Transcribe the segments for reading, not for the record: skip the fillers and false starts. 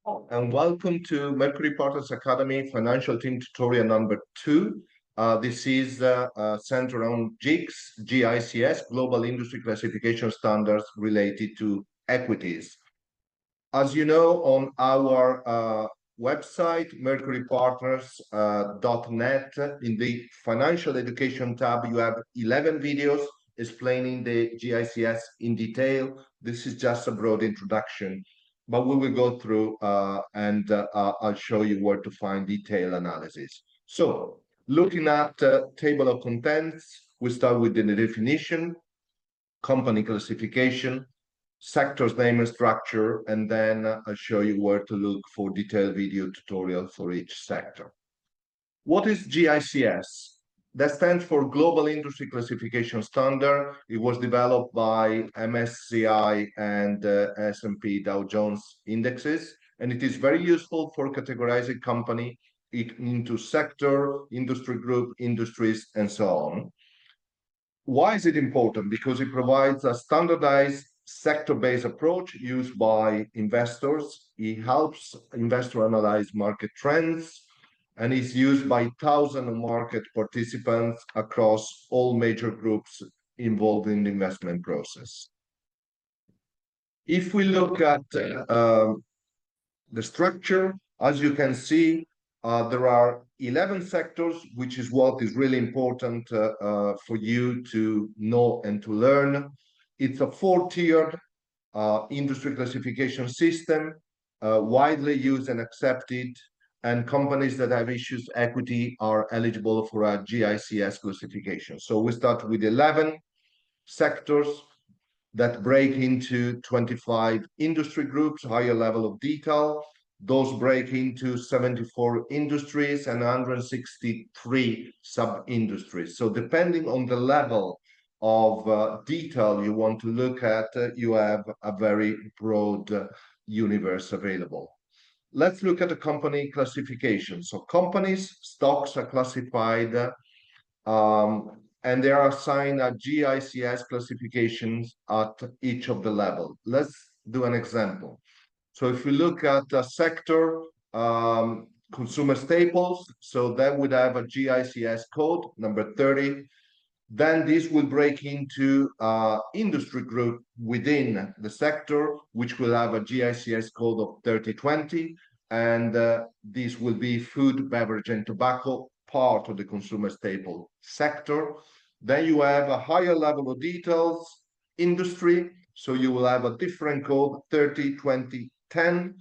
And welcome to Mercury Partners Academy Financial Team Tutorial number 2. This is centered on GICS, GICS, Global Industry Classification Standards related to equities. As you know, on our website, mercurypartners.net, in the Financial Education tab, you have 11 videos explaining the GICS in detail. This is just a broad introduction, but we will go through and I'll show you where to find detailed analysis. So, looking at table of contents, we start with the definition, company classification, sector's name and structure, and then I'll show you where to look for detailed video tutorial for each sector. What is GICS? That stands for Global Industry Classification Standard. It was developed by MSCI and S&P Dow Jones indexes, and it is very useful for categorizing company into sector, industry group, industries, and so on. Why is it important? Because it provides a standardized sector-based approach used by investors. It helps investors analyze market trends and is used by thousands of market participants across all major groups involved in the investment process. If we look at the structure, as you can see, there are 11 sectors, which is what is really important for you to know and to learn. It's a four-tiered industry classification system, widely used and accepted, and companies that have issued equity are eligible for a GICS classification. So we start with 11 sectors that break into 25 industry groups, higher level of detail. Those break into 74 industries and 163 sub-industries. So depending on the level of detail you want to look at, you have a very broad universe available. Let's look at the company classification. So companies, stocks are classified and they are assigned a GICS classifications at each of the level. Let's do an example. So if we look at the sector, consumer staples, so that would have a GICS code, number 30. Then this will break into industry group within the sector, which will have a GICS code of 3020. And this will be food, beverage, and tobacco, part of the consumer staple sector. Then you have a higher level of details, industry. So you will have a different code, 30, 20, 10.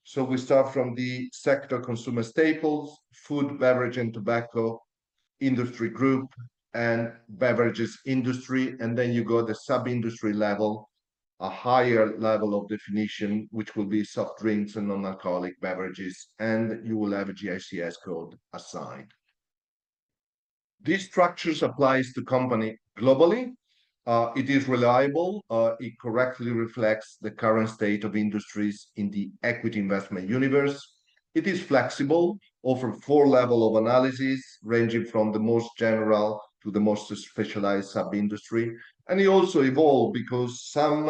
So we start from the sector consumer staples, food, beverage, and tobacco industry group, and beverages industry. And then you go the sub-industry level, a higher level of definition, which will be soft drinks and non-alcoholic beverages, and you will have a GICS code assigned. These structures applies to company globally. It is reliable. It correctly reflects the current state of industries in the equity investment universe. It is flexible, offer 4 levels of analysis, ranging from the most general to the most specialized sub-industry. And it also evolved because some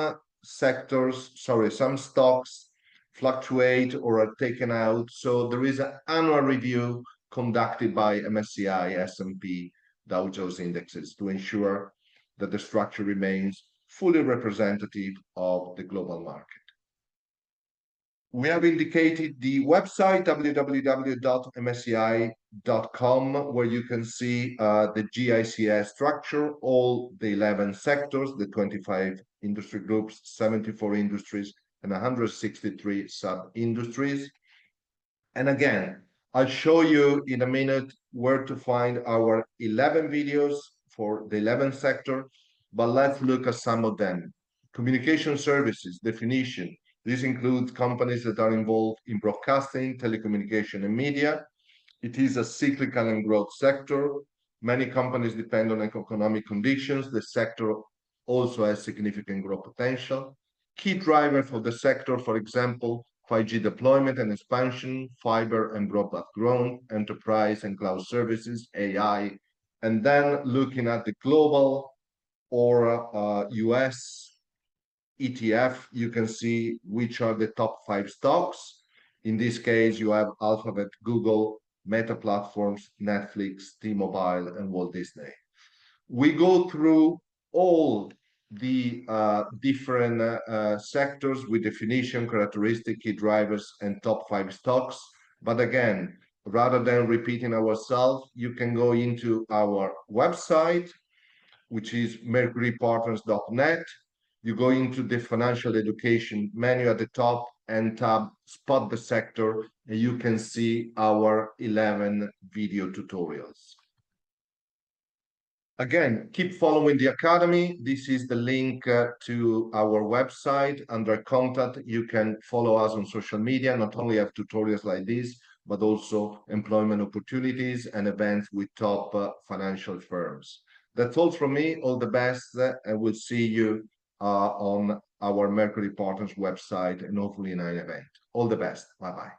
stocks fluctuate or are taken out. So there is an annual review conducted by MSCI, S&P, Dow Jones indexes to ensure that the structure remains fully representative of the global market. We have indicated the website www.msci.com, where you can see the GICS structure, all the 11 sectors, the 25 industry groups, 74 industries, and 163 sub-industries. And again, I'll show you in a minute where to find our 11 videos for the 11th sector, but let's look at some of them. Communication services, definition. This includes companies that are involved in broadcasting, telecommunication, and media. It is a cyclical and growth sector. Many companies depend on economic conditions. The sector also has significant growth potential. Key drivers for the sector, for example, 5G deployment and expansion, fiber and broadband growth, enterprise and cloud services, AI, and then looking at the global or US ETF, you can see which are the top 5 stocks. In this case, you have Alphabet, Google, Meta Platforms, Netflix, T-Mobile, and Walt Disney. We go through all the different sectors with definition, characteristic, key drivers, and top 5 stocks. But again, rather than repeating ourselves, you can go into our website, which is mercurypartners.net. You go into the financial education menu at the top and tab spot the sector, and you can see our 11 video tutorials. Again, keep following the Academy. This is the link to our website. Under contact, you can follow us on social media, not only have tutorials like this, but also employment opportunities and events with top financial firms. That's all from me. All the best, and we'll see you on our Mercury Partners website and hopefully in an event. All the best. Bye-bye.